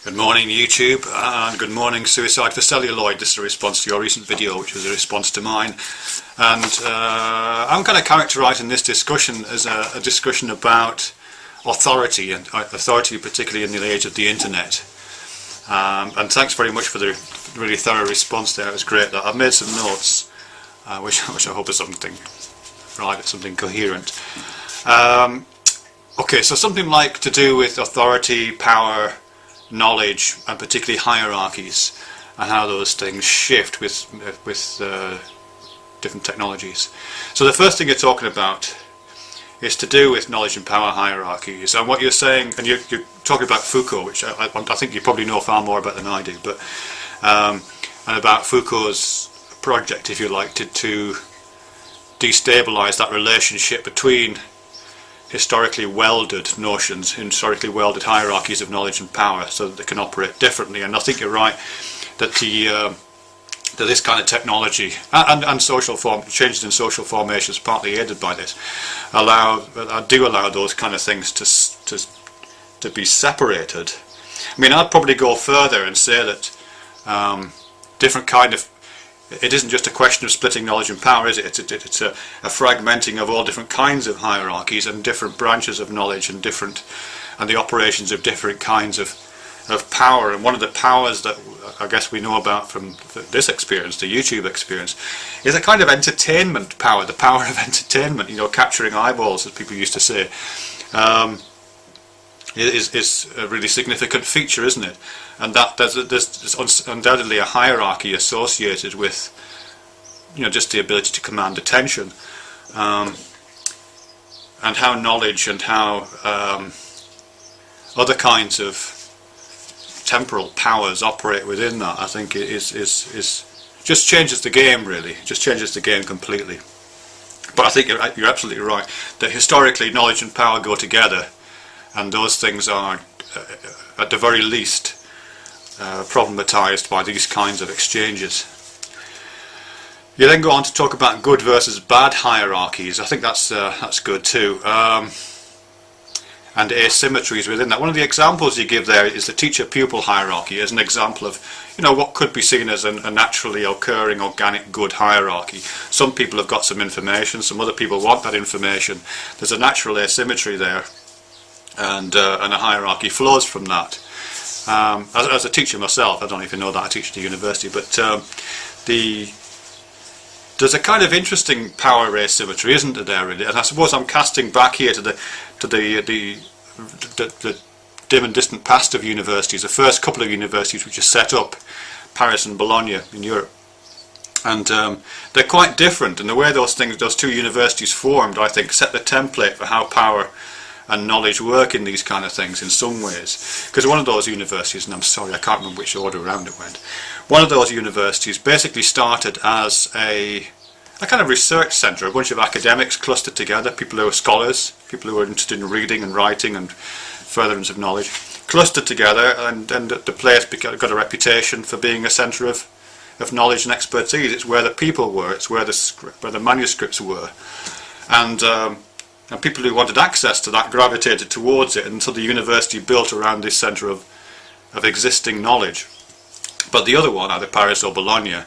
Good morning YouTube, and good morning Suicide for Celluloid. This is a response to your recent video, which was a response to mine. And I'm kind of characterising this discussion as a discussion about authority, and authority particularly in the age of the internet. And thanks very much for the really thorough response there. It was great. I've made some notes, which I hope is something coherent. Okay, so something like to do with authority, power, knowledge, and particularly hierarchies, and how those things shift with different technologies. So the first thing you're talking about is to do with knowledge and power hierarchies, and what you're saying, and you're talking about Foucault, which I think you probably know far more about than I do, but and about Foucault's project, if you like, to destabilise that relationship between historically welded notions, historically welded hierarchies of knowledge and power, so that they can operate differently. And I think you're right that that this kind of technology and social changes in social formations, partly aided by this, do allow those kind of things to be separated. I mean, I'd probably go further and say that different kind of, it isn't just a question of splitting knowledge and power, is it? It's a fragmenting of all different kinds of hierarchies and different branches of knowledge and the operations of different kinds of power. And one of the powers that I guess we know about from this experience, the YouTube experience, is a kind of entertainment power, the power of entertainment, you know, capturing eyeballs, as people used to say. Is a really significant feature, isn't it? And that there's undoubtedly a hierarchy associated with, you know, just the ability to command attention, and how knowledge and how other kinds of temporal powers operate within that. I think is just changes the game, really. Just changes the game completely. But I think you're absolutely right that historically knowledge and power go together. And those things are, at the very least, problematized by these kinds of exchanges. You then go on to talk about good versus bad hierarchies. I think that's good too. And asymmetries within that. One of the examples you give there is the teacher-pupil hierarchy as an example of, you know, what could be seen as a naturally occurring organic good hierarchy. Some people have got some information, some other people want that information. There's a natural asymmetry there. And a hierarchy flows from that. As a teacher myself, I don't even know that I teach at the university, but there's a kind of interesting power asymmetry, isn't there, really? And I suppose I'm casting back here to the dim and distant past of universities, the first couple of universities which are set up, Paris and Bologna in Europe. And they're quite different, and the way those two universities formed, I think, set the template for how power and knowledge work in these kind of things in some ways. Because one of those universities, and I'm sorry I can't remember which order around it went, one of those universities basically started as a kind of research centre, a bunch of academics clustered together, people who were scholars, people who were interested in reading and writing and furtherance of knowledge, clustered together, and the place got a reputation for being a centre of knowledge and expertise. It's where the people were, it's where the manuscripts were, and people who wanted access to that gravitated towards it, and so the university built around this centre of existing knowledge. But the other one, either Paris or Bologna,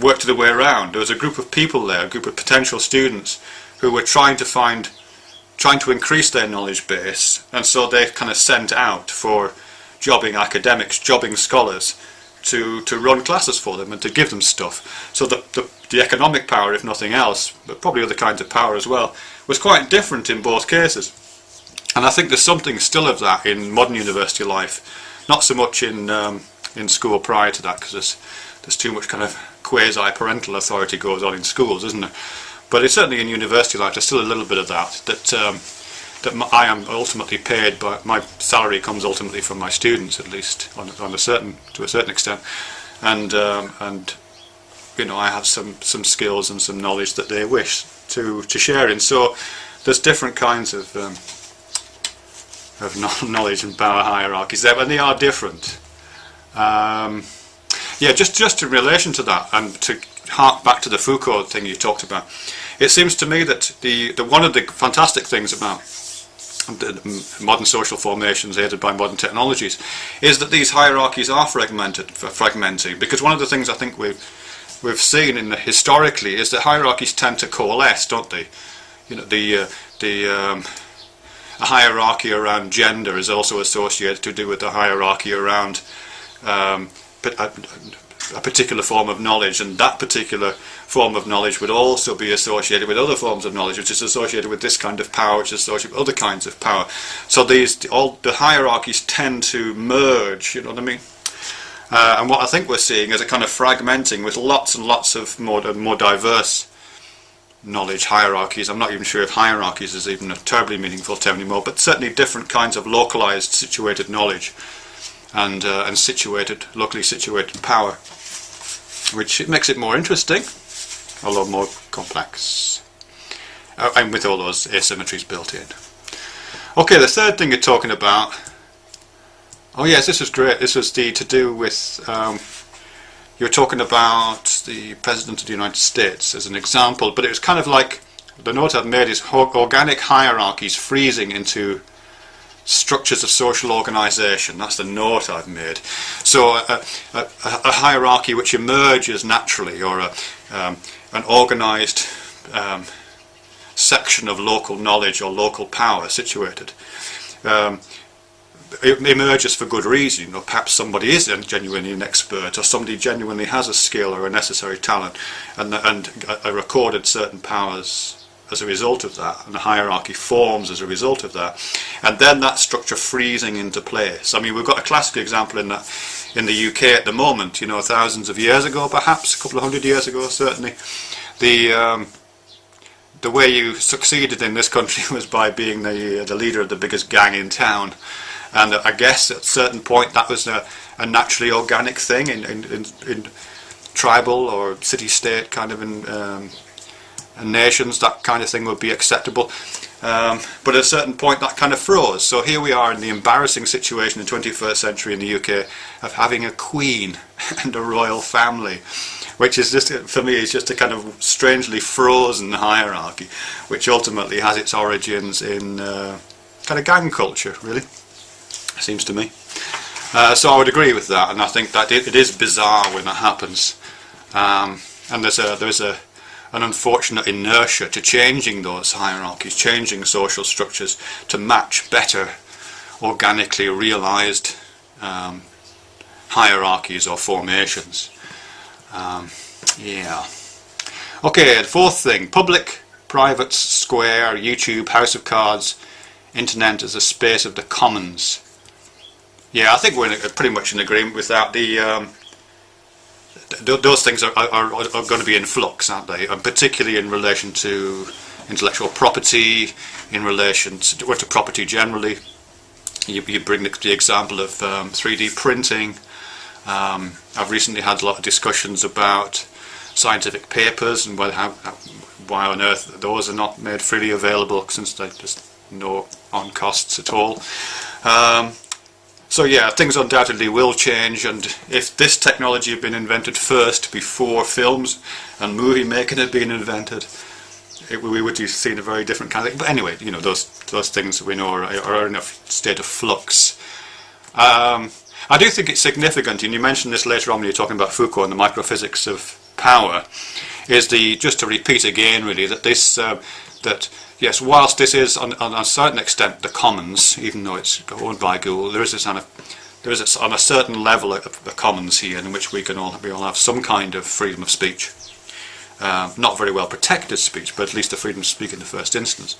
worked the way around. There was a group of people there, a group of potential students who were trying to increase their knowledge base, and so they kind of sent out for jobbing academics, jobbing scholars to run classes for them and to give them stuff. So the economic power, if nothing else, but probably other kinds of power as well, was quite different in both cases. And I think there's something still of that in modern university life, not so much in school prior to that, because there's too much kind of quasi-parental authority goes on in schools, isn't there? But it's certainly in university life there's still a little bit of that I am ultimately paid, but my salary comes ultimately from my students, at least to a certain extent, and you know, I have some skills and some knowledge that they wish to share in. So there's different kinds of knowledge and power hierarchies there, and they are different. Yeah, just in relation to that, and to hark back to the Foucault thing you talked about, it seems to me that one of the fantastic things about modern social formations aided by modern technologies, is that these hierarchies are fragmenting. Because one of the things I think we've seen historically is that hierarchies tend to coalesce, don't they? You know, a hierarchy around gender is also associated to do with the hierarchy around a particular form of knowledge, and that particular form of knowledge would also be associated with other forms of knowledge, which is associated with this kind of power, which is associated with other kinds of power. So all the hierarchies tend to merge, you know what I mean? And what I think we're seeing is a kind of fragmenting with lots and lots of more diverse knowledge hierarchies. I'm not even sure if hierarchies is even a terribly meaningful term anymore, but certainly different kinds of localized, situated knowledge and locally situated power, which makes it more interesting, although more complex, and with all those asymmetries built in. Okay, the third thing you're talking about. Oh yes, this was great. This was to do with you were talking about the President of the United States as an example, but it was kind of like the note I've made is organic hierarchies freezing into structures of social organisation. That's the note I've made. So a hierarchy which emerges naturally, or an organised section of local knowledge or local power situated. It emerges for good reason. You know, perhaps somebody is genuinely an expert, or somebody genuinely has a skill or a necessary talent, and are recorded certain powers as a result of that, and the hierarchy forms as a result of that, and then that structure freezing into place. I mean, we've got a classic example in that in the UK at the moment. You know, thousands of years ago, perhaps a couple of hundred years ago, certainly, the way you succeeded in this country was by being the leader of the biggest gang in town. And I guess at a certain point that was a naturally organic thing in tribal or city-state kind of and nations. That kind of thing would be acceptable. But at a certain point that kind of froze. So here we are in the embarrassing situation in the 21st century in the UK of having a queen and a royal family, which is just, for me, is just a kind of strangely frozen hierarchy, which ultimately has its origins in kind of gang culture, really. Seems to me. So I would agree with that, and I think that it is bizarre when that happens, and there's an unfortunate inertia to changing those hierarchies, changing social structures to match better organically realized hierarchies or formations. Yeah. Okay, the fourth thing: public, private, square, YouTube, House of Cards, Internet as a space of the commons. Yeah, I think we're pretty much in agreement with that. Those things are going to be in flux, aren't they? And particularly in relation to intellectual property, in relation to property generally. You bring the example of 3D printing. I've recently had a lot of discussions about scientific papers and why on earth those are not made freely available, since there's just no on costs at all. So yeah, things undoubtedly will change, and if this technology had been invented first before films and movie making had been invented, we would have seen a very different kind of thing. But anyway, you know, those things we know are in a state of flux. I do think it's significant, and you mentioned this later on when you're talking about Foucault and the microphysics of power, is just to repeat again really, that this yes, whilst this is on a certain extent the commons, even though it's owned by Google, there is on a certain level of the commons here in which we all have some kind of freedom of speech. Not very well protected speech, but at least the freedom to speak in the first instance.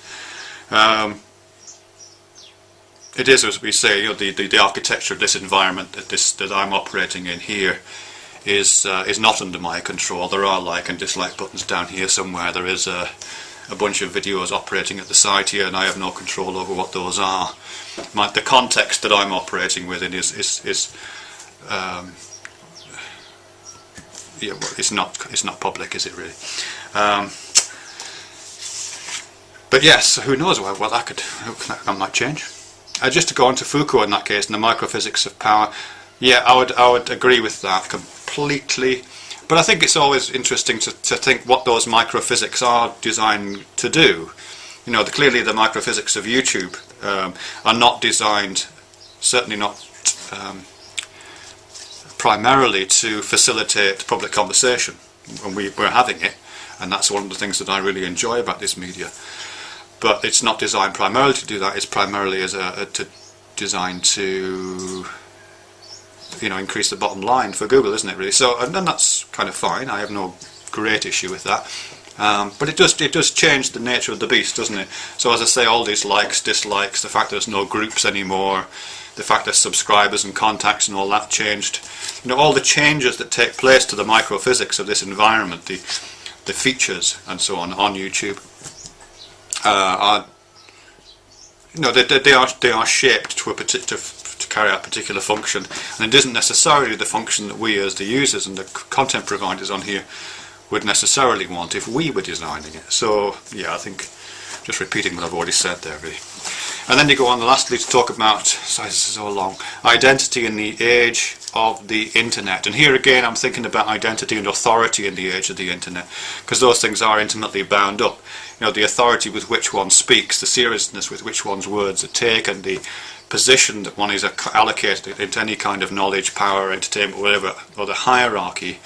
It is, as we say, you know, the architecture of this environment that I'm operating in here is not under my control. There are like and dislike buttons down here somewhere. There is a bunch of videos operating at the side here, and I have no control over what those are. The context that I'm operating within is yeah, well, it's not public, is it really? But yes, who knows? Well, that might change. Just to go on to Foucault in that case, and the microphysics of power. Yeah, I would agree with that completely. But I think it's always interesting to think what those microphysics are designed to do. You know, clearly the microphysics of YouTube are not designed, certainly not primarily to facilitate public conversation, and we're having it, and that's one of the things that I really enjoy about this media. But it's not designed primarily to do that. It's primarily designed to, you know, increase the bottom line for Google, isn't it, really? So, and that's kind of fine. I have no great issue with that. But it does change the nature of the beast, doesn't it? So as I say, all these likes, dislikes, the fact there's no groups anymore, the fact there's subscribers and contacts and all that changed. You know, all the changes that take place to the microphysics of this environment, the features and so on YouTube, are, you know, they are shaped to carry out a particular function, and it isn't necessarily the function that we as the users and the content providers on here would necessarily want if we were designing it. So yeah, I think just repeating what I've already said there, really. And then you go on lastly to talk about, sorry this is so long, identity in the age of the internet. And here again I'm thinking about identity and authority in the age of the internet, because those things are intimately bound up. You know, the authority with which one speaks, the seriousness with which one's words are taken, the position that one is allocated into any kind of knowledge, power, entertainment, whatever, or the hierarchy,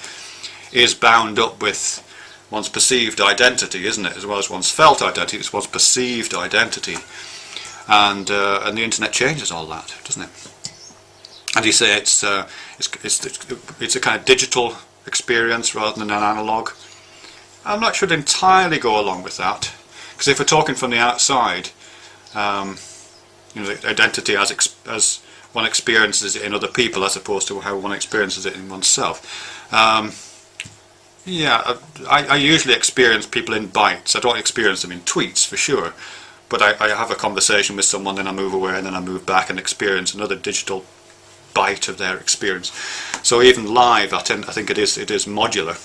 is bound up with one's perceived identity, isn't it? As well as one's felt identity, it's one's perceived identity. And the internet changes all that, doesn't it? And you say it's a kind of digital experience rather than an analog. I'm not sure I'd entirely go along with that, because if we're talking from the outside, you know, the identity as one experiences it in other people as opposed to how one experiences it in oneself. Yeah, I usually experience people in bites. I don't experience them in tweets for sure, but I have a conversation with someone, then I move away, and then I move back and experience another digital bite of their experience. So even live, I think it is modular.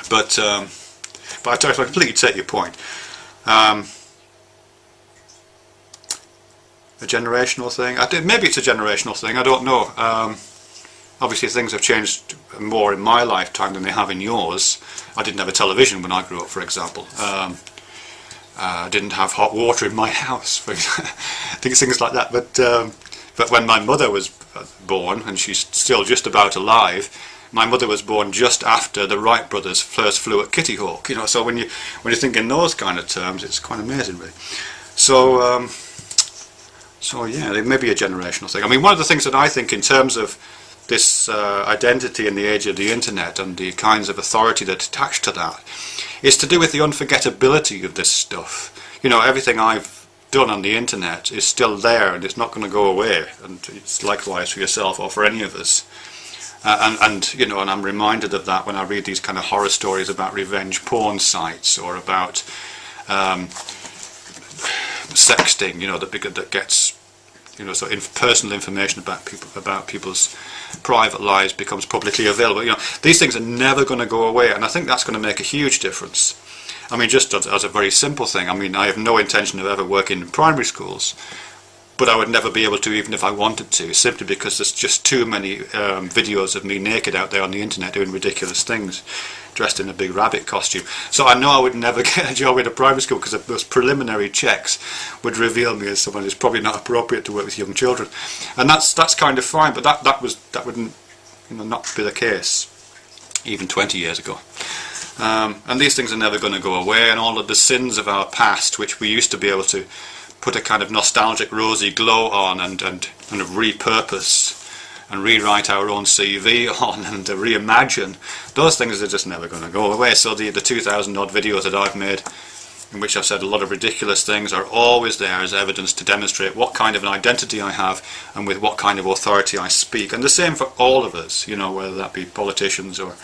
But I completely take your point. A generational thing? Maybe it's a generational thing. I don't know. Obviously things have changed more in my lifetime than they have in yours. I didn't have a television when I grew up, for example. I didn't have hot water in my house, for example. Things like that. But when my mother was born, and she's still just about alive, my mother was born just after the Wright brothers first flew at Kitty Hawk. You know, so when you think in those kind of terms, it's quite amazing, really. So yeah, it may be a generational thing. I mean, one of the things that I think in terms of this identity in the age of the internet and the kinds of authority that attach to that is to do with the unforgettability of this stuff. You know, everything I've done on the internet is still there, and it's not going to go away, and it's likewise for yourself or for any of us. And you know, and I'm reminded of that when I read these kind of horror stories about revenge porn sites or about sexting, you know, that gets, you know, so personal information about people's private lives becomes publicly available. You know, these things are never going to go away, and I think that's going to make a huge difference. I mean, just as a very simple thing, I mean, I have no intention of ever working in primary schools, but I would never be able to even if I wanted to, simply because there's just too many videos of me naked out there on the internet doing ridiculous things, dressed in a big rabbit costume. So I know I would never get a job in a primary school, because those preliminary checks would reveal me as someone who's probably not appropriate to work with young children, and that's kind of fine. But that wouldn't, you know, not be the case even 20 years ago. And these things are never going to go away, and all of the sins of our past, which we used to be able to put a kind of nostalgic rosy glow on and kind of repurpose and rewrite our own CV on and reimagine, those things are just never going to go away. So the 2,000 odd videos that I've made, in which I've said a lot of ridiculous things, are always there as evidence to demonstrate what kind of an identity I have and with what kind of authority I speak. And the same for all of us, you know, whether that be politicians or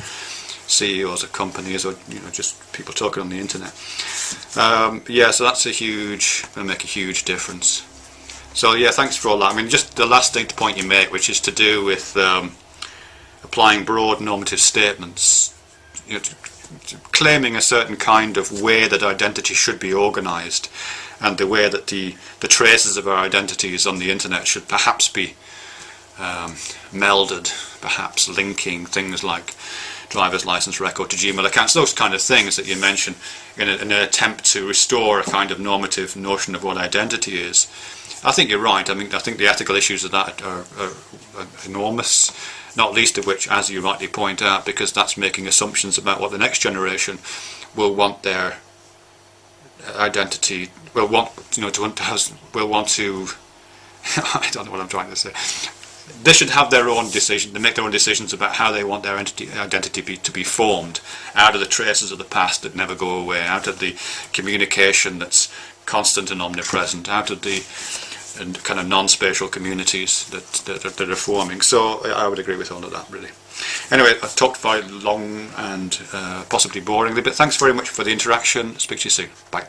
CEOs of companies, or, you know, just people talking on the internet. Yeah, so that's going to make a huge difference. So yeah, thanks for all that. I mean, just the last thing to point you make, which is to do with applying broad normative statements, you know, to claiming a certain kind of way that identity should be organised, and the way that the traces of our identities on the internet should perhaps be melded, perhaps linking things like driver's license record to Gmail accounts, those kind of things that you mention in an attempt to restore a kind of normative notion of what identity is. I think you're right. I think the ethical issues of that are enormous, not least of which, as you rightly point out, because that's making assumptions about what the next generation will want their identity, will want to I don't know what I'm trying to say. They should have their own decision. They make their own decisions about how they want their identity to be formed out of the traces of the past that never go away, out of the communication that's constant and omnipresent, out of the kind of non-spatial communities that are forming. So I would agree with all of that, really. Anyway, I've talked very long and possibly boringly, but thanks very much for the interaction. Speak to you soon. Bye.